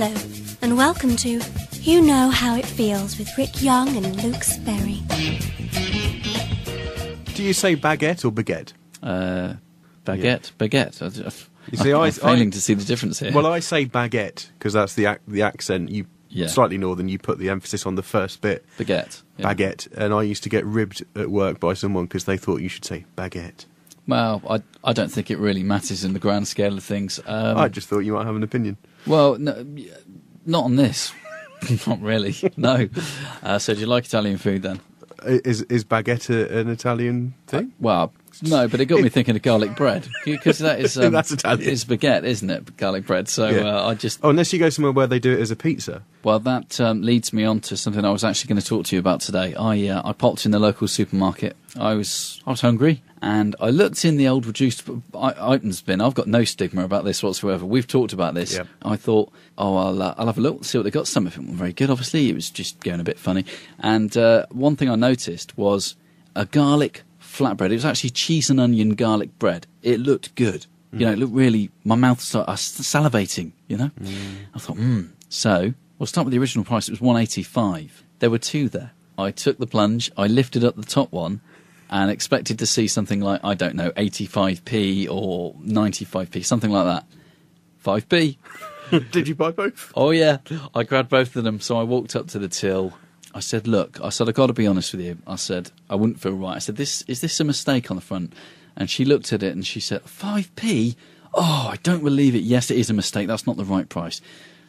Hello, and welcome to You Know How It Feels with Rick Young and Luke Sperry. Do you say baguette or baguette? Baguette. You see, I'm failing to see the difference here. Well, I say baguette because that's the accent. You slightly northern. You put the emphasis on the first bit. Baguette. Yeah. Baguette. And I used to get ribbed at work by someone because they thought you should say baguette. Well, I don't think it really matters in the grand scale of things. I just thought you might have an opinion. Well, no, not on this. Not really. No. So, do you like Italian food then? Is baguette an Italian thing? Well, no, but it got me thinking of garlic bread because that is that's Italian. It's baguette, isn't it? Garlic bread. So I just unless you go somewhere where they do it as a pizza. Well, that leads me on to something I was actually going to talk to you about today. I popped in the local supermarket. I was hungry, and I looked in the old reduced items bin. I've got no stigma about this whatsoever. We've talked about this. Yep. I thought, I'll have a look, see what they got. Some of it wasn't very good, obviously. It was just going a bit funny. And one thing I noticed was a garlic flatbread. It was actually cheese and onion garlic bread. It looked good. You know, it looked really... My mouth started salivating, you know? I thought, So, we'll start with the original price. It was $1.85. There were two there. I took the plunge. I lifted up the top one and expected to see something like, I don't know, 85p or 95p, something like that. 5p. Did you buy both? Oh, yeah. I grabbed both of them. So I walked up to the till. I said, look, I've got to be honest with you. I said, I wouldn't feel right. I said, is this a mistake on the front? And she looked at it and she said, 5p? Oh, I don't believe it. Yes, it is a mistake. That's not the right price.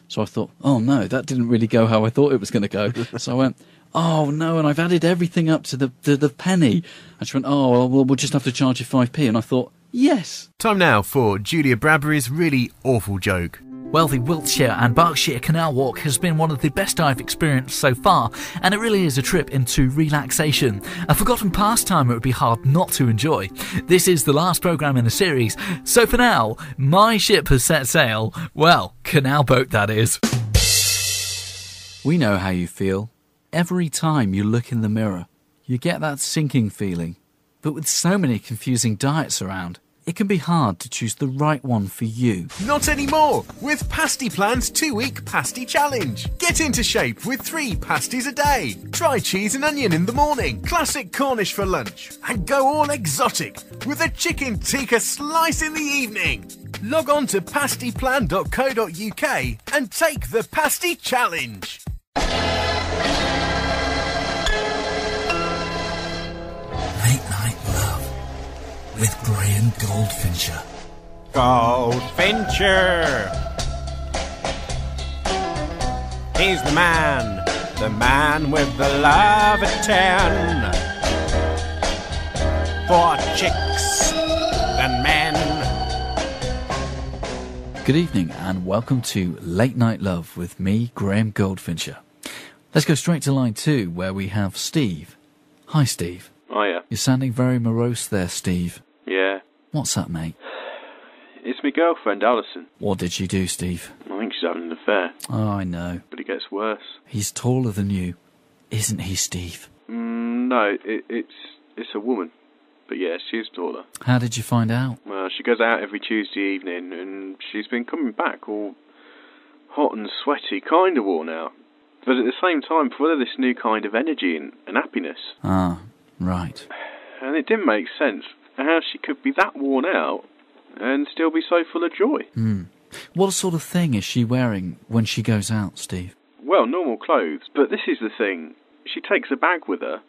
So I thought, oh, no, that didn't really go how I thought it was going to go. So I went, oh, no, and I've added everything up to the penny. And she went, oh, well, we'll just have to charge you 5p. And I thought, yes. Time now for Julia Bradbury's really awful joke. Well, the Wiltshire and Berkshire Canal Walk has been one of the best I've experienced so far, and it really is a trip into relaxation. A forgotten pastime it would be hard not to enjoy. This is the last programme in the series, so for now, my ship has set sail. Well, canal boat that is. We know how you feel. Every time you look in the mirror, you get that sinking feeling. But with so many confusing diets around, it can be hard to choose the right one for you. Not anymore! With Pasty Plan's 2-week pasty challenge. Get into shape with 3 pasties a day. Try cheese and onion in the morning, classic Cornish for lunch, and go all exotic with a chicken tikka slice in the evening. Log on to pastyplan.co.uk and take the pasty challenge. Late Night Love with Graham Goldfincher. Goldfincher! He's the man with the love at 10. For chicks and men. Good evening and welcome to Late Night Love with me, Graham Goldfincher. Let's go straight to line 2 where we have Steve. Hi, Steve. Hiya. You're sounding very morose there, Steve. Yeah. What's up, mate? It's my girlfriend, Alison. What did she do, Steve? I think she's having an affair. Oh, I know. But it gets worse. He's taller than you, isn't he, Steve? No, it's a woman. But yeah, she's taller. How did you find out? Well, she goes out every Tuesday evening, and she's been coming back all hot and sweaty, kind of worn out. But at the same time, full of this new kind of energy and happiness. Ah, right. And it didn't make sense how she could be that worn out and still be so full of joy. What sort of thing is she wearing when she goes out, Steve? Well, normal clothes. But this is the thing. She takes a bag with her,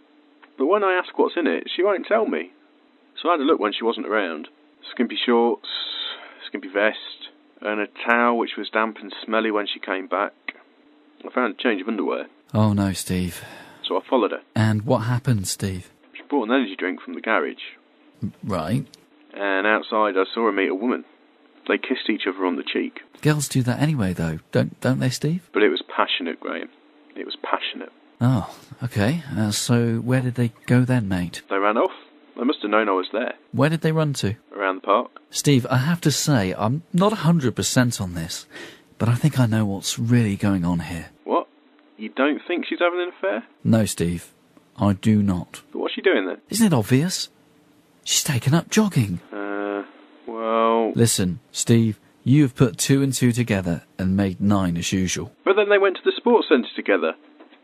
but when I ask what's in it, she won't tell me. So I had a look when she wasn't around. Skimpy shorts, skimpy vest, and a towel which was damp and smelly when she came back. I found a change of underwear. Oh no, Steve. So I followed her. And what happened, Steve? She bought an energy drink from the garage. Right. And outside I saw her meet a woman. They kissed each other on the cheek. Girls do that anyway, though, don't they, Steve? But it was passionate, Graham. It was passionate. Oh, okay. So where did they go then, mate? They ran off. They must have known I was there. Where did they run to? Around the park. Steve, I have to say, I'm not 100% on this, but I think I know what's really going on here. What? You don't think she's having an affair? No, Steve, I do not. But what's she doing then? Isn't it obvious? She's taken up jogging. Well... Listen, Steve, You have put 2 and 2 together and made 9 as usual. But then they went to the sports centre together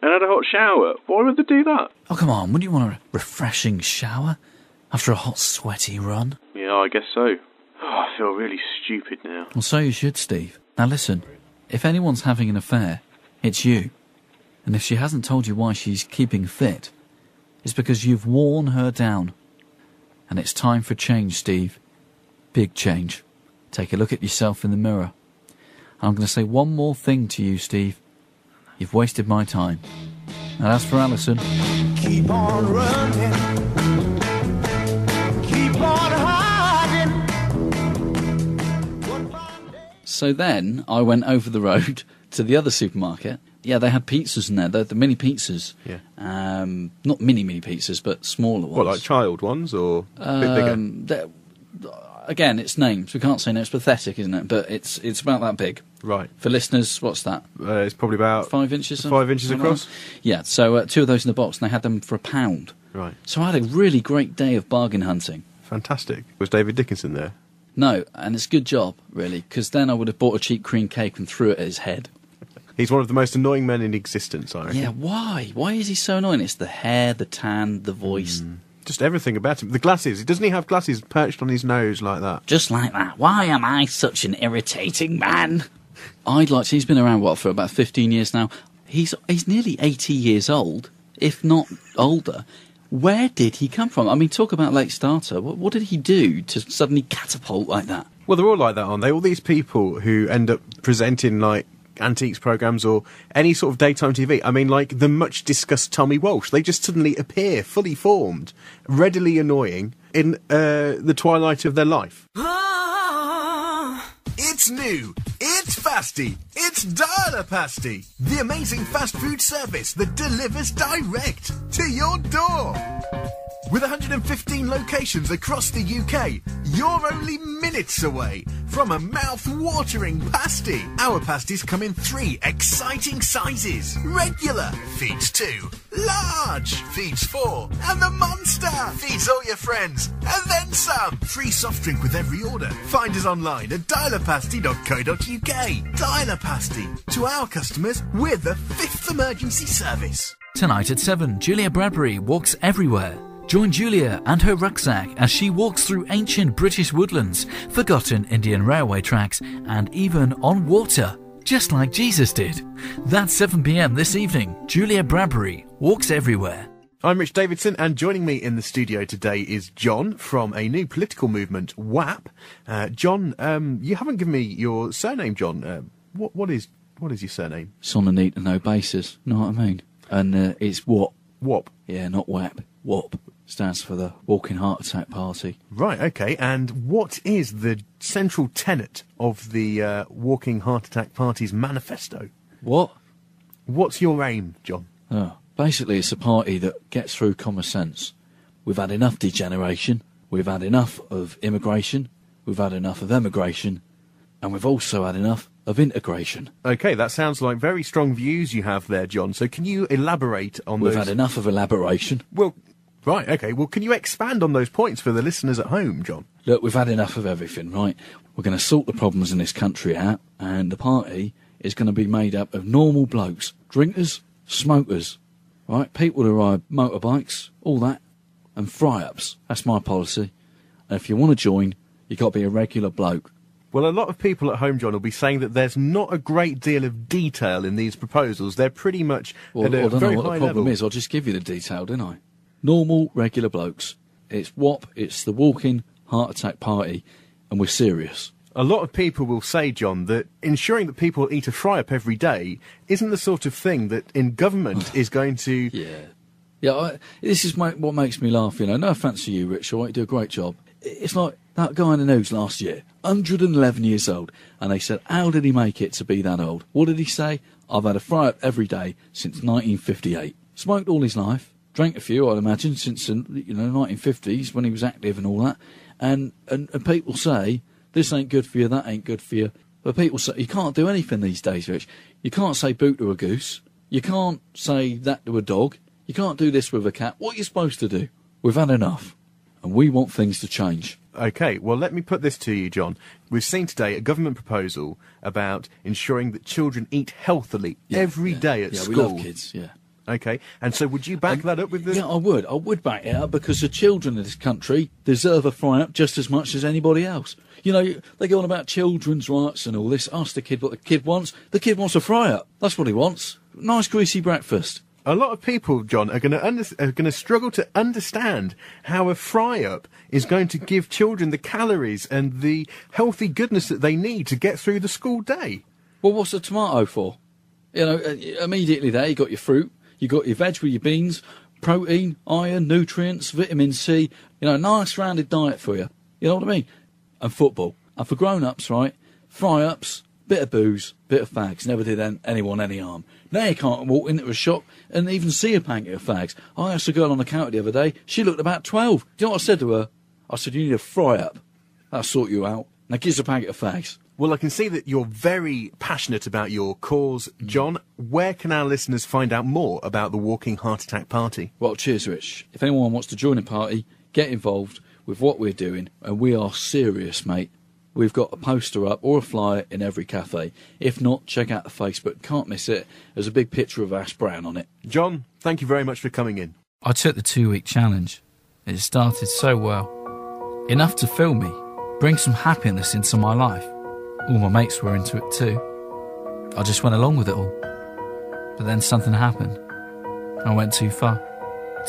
and had a hot shower. Why would they do that? Oh, come on, wouldn't you want a refreshing shower after a hot, sweaty run? Yeah, I guess so. Oh, I feel really stupid now. Well, so you should, Steve. Now listen, if anyone's having an affair, it's you. And if she hasn't told you why she's keeping fit, it's because you've worn her down. And it's time for change, Steve. Big change. Take a look at yourself in the mirror. And I'm going to say one more thing to you, Steve. You've wasted my time. And as for Alison... Keep on running. Keep on hiding. So then I went over the road to the other supermarket. Yeah, they had pizzas in there, the mini pizzas. Yeah. Not mini pizzas, but smaller ones. What, like child ones or a bit bigger? Again, it's names. We can't say names. It's pathetic, isn't it? But it's about that big. Right. For listeners, what's that? It's probably about 5 inches. 5 inches across. Yeah. So 2 of those in the box, and they had them for £1. Right. So I had a really great day of bargain hunting. Fantastic. Was David Dickinson there? No, and it's a good job, really, because then I would have bought a cheap cream cake and threw it at his head. He's one of the most annoying men in existence, I reckon. Yeah, why? Why is he so annoying? It's the hair, the tan, the voice. Just everything about him. The glasses. Doesn't he have glasses perched on his nose like that? Just like that. Why am I such an irritating man? He's been around, for about 15 years now. He's nearly 80 years old, if not older. Where did he come from? I mean, talk about late starter. What did he do to suddenly catapult like that? Well, they're all like that, aren't they? All these people who end up presenting, like, antiques programmes or any sort of daytime TV. I mean, like the much discussed Tommy Walsh. They just suddenly appear fully formed, readily annoying in the twilight of their life. It's new, it's pasty, it's Dialer Pasty, the amazing fast food service that delivers direct to your door. With 115 locations across the UK, you're only minutes away from a mouth-watering pasty. Our pasties come in 3 exciting sizes. Regular feeds 2, large feeds 4, and the monster feeds all your friends, and then some. Free soft drink with every order. Find us online at dialerpasty.co.uk. Dialer Pasty. To our customers, we're the 5th emergency service. Tonight at 7, Julia Bradbury walks everywhere. Join Julia and her rucksack as she walks through ancient British woodlands, forgotten Indian railway tracks, and even on water, just like Jesus did. That's 7 p.m. this evening. Julia Bradbury walks everywhere. I'm Rich Davidson, and joining me in the studio today is John from a new political movement, WAP. John, you haven't given me your surname, John. What is your surname? It's on a need-to-know basis, know what I mean? And it's WAP. WAP? Yeah, not WAP. WAP. Stands for the Walking Heart Attack Party. Right, okay. And what is the central tenet of the Walking Heart Attack Party's manifesto? What? What's your aim, John? Oh, basically, it's a party that gets through common sense. We've had enough degeneration, we've had enough of immigration, we've had enough of emigration, and we've also had enough of integration. Okay, that sounds like very strong views you have there, John. So can you elaborate on those? We've had enough of elaboration. Well, right, okay. Well, can you expand on those points for the listeners at home, John? Look, we've had enough of everything, right? We're going to sort the problems in this country out, and the party is going to be made up of normal blokes, drinkers, smokers, right? People who ride motorbikes, all that, and fry-ups. That's my policy. And if you want to join, you've got to be a regular bloke. Well, a lot of people at home, John, will be saying that there's not a great deal of detail in these proposals. They're pretty much Well, at a I don't very know what high the problem level. is. I'll just give you the detail, didn't I? Normal, regular blokes. It's WAP, it's the Walking Heart Attack Party, and we're serious. A lot of people will say, John, that ensuring that people eat a fry-up every day isn't the sort of thing that in government is going to... Yeah, this is what makes me laugh, you know. No offence to you, Rich, all right, you do a great job. It's like that guy in the news last year, 111 years old, and they said, how did he make it to be that old? What did he say? I've had a fry-up every day since 1958. Smoked all his life, drank a few, I'd imagine, since, 1950s, when he was active and all that. And people say, this ain't good for you, that ain't good for you. But people say, you can't do anything these days, Rich. You can't say boot to a goose. You can't say that to a dog. You can't do this with a cat. What are you supposed to do? We've had enough. and we want things to change. OK, well, let me put this to you, John. We've seen today a government proposal about ensuring that children eat healthily every day at school. Yeah, we love kids, yeah. OK, and so would you back that up with the... Yeah, I would. I would back it up because the children of this country deserve a fry-up just as much as anybody else. You know, they go on about children's rights and all this. Ask the kid what the kid wants. The kid wants a fry-up. That's what he wants. Nice, greasy breakfast. A lot of people, John, are going to struggle to understand how a fry-up is going to give children the calories and the healthy goodness that they need to get through the school day. Well, what's a tomato for? You know, immediately there you got your fruit, you got your veg with your beans, protein, iron, nutrients, vitamin C. You know, nice rounded diet for you. You know what I mean? And football. And for grown-ups, right, fry-ups, bit of booze, bit of fags. Never did anyone any harm. Now you can't walk into a shop and even see a packet of fags. I asked a girl on the counter the other day. She looked about 12. Do you know what I said to her? I said, you need a fry-up. That'll sort you out. Now give us a packet of fags. Well, I can see that you're very passionate about your cause, John. Where can our listeners find out more about the Walking Heart Attack Party? Well, cheers, Rich. If anyone wants to join a party, get involved with what we're doing, and we are serious, mate. We've got a poster up or a flyer in every cafe. If not, check out the Facebook. Can't miss it. There's a big picture of Ash Brown on it. John, thank you very much for coming in. I took the 2-week challenge. It started so well. Enough to fill me, bring some happiness into my life. All my mates were into it too. I just went along with it all. But then something happened. I went too far.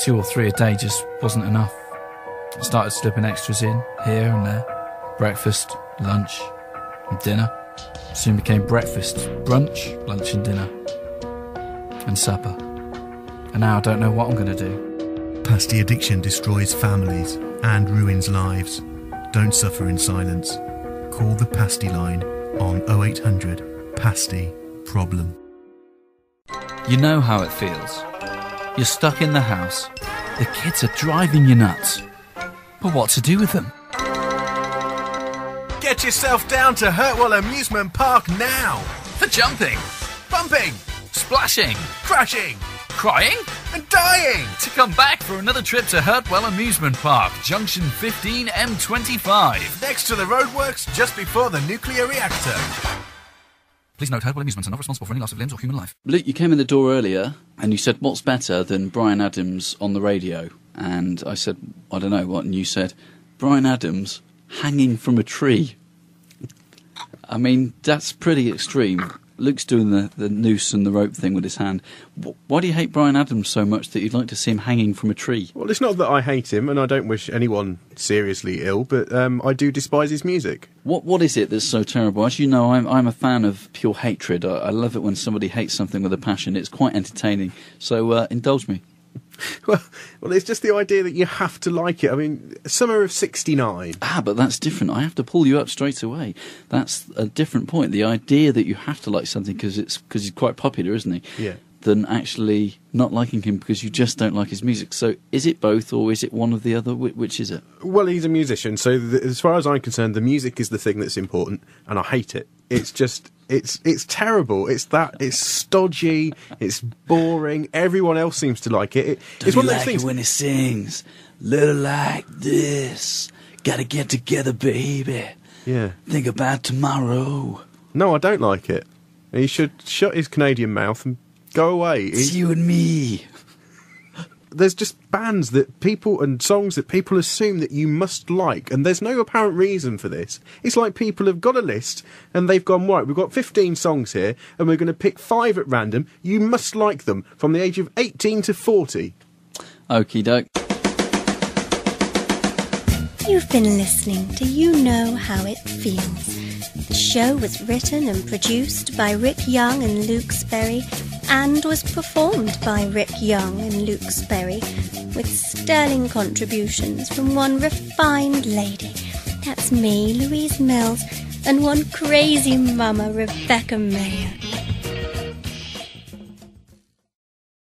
2 or 3 a day just wasn't enough. I started slipping extras in, here and there. Breakfast, lunch, and dinner. Soon became breakfast, brunch, lunch and dinner. And supper. And now I don't know what I'm going to do. Pasty addiction destroys families and ruins lives. Don't suffer in silence. Call the Pasty line on 0800 Pasty Problem. You know how it feels. You're stuck in the house. The kids are driving you nuts. But what to do with them? Get yourself down to Hurtwell Amusement Park now! For jumping, Bumping, splashing, crashing, crying, and dying! to come back for another trip to Hurtwell Amusement Park, Junction 15 M25. Next to the roadworks just before the nuclear reactor. Please note, Hurtwell Amusements are not responsible for any loss of limbs or human life. Luke, you came in the door earlier and you said, what's better than Bryan Adams on the radio? And I said, I don't know what, and you said, Bryan Adams hanging from a tree. I mean, that's pretty extreme. Luke's doing the noose and the rope thing with his hand. Why do you hate Bryan Adams so much that you'd like to see him hanging from a tree? Well, it's not that I hate him, and I don't wish anyone seriously ill, but I do despise his music. What is it that's so terrible? As you know, I'm a fan of pure hatred. I love it when somebody hates something with a passion. It's quite entertaining. So indulge me. Well, it's just the idea that you have to like it. I mean, Summer of '69. But that's different. I have to pull you up straight away. That's a different point. The idea that you have to like something because he's quite popular, isn't he? Yeah. Than actually not liking him because you just don't like his music. So is it both or is it one or the other? Which is it? Well, he's a musician, so as far as I'm concerned, the music is the thing that's important, and I hate it. It's just, it's terrible. It's stodgy, it's boring. Everyone else seems to like it. It's one of those things. When he sings, little like this, gotta get together, baby. Yeah. Think about tomorrow. No, I don't like it. He should shut his Canadian mouth and go away. It's you and me. There's just bands that people and songs that people assume that you must like, and there's no apparent reason for this. It's like people have got a list and they've gone, right, we've got 15 songs here and we're going to pick 5 at random. You must like them from the age of 18 to 40. Okie doke. You've been listening to You Know How It Feels. The show was written and produced by Rick Young and Luke Sperry and was performed by Rick Young and Luke Sperry with sterling contributions from one refined lady, that's me, Louise Mills, and one crazy mama, Rebecca Mayer.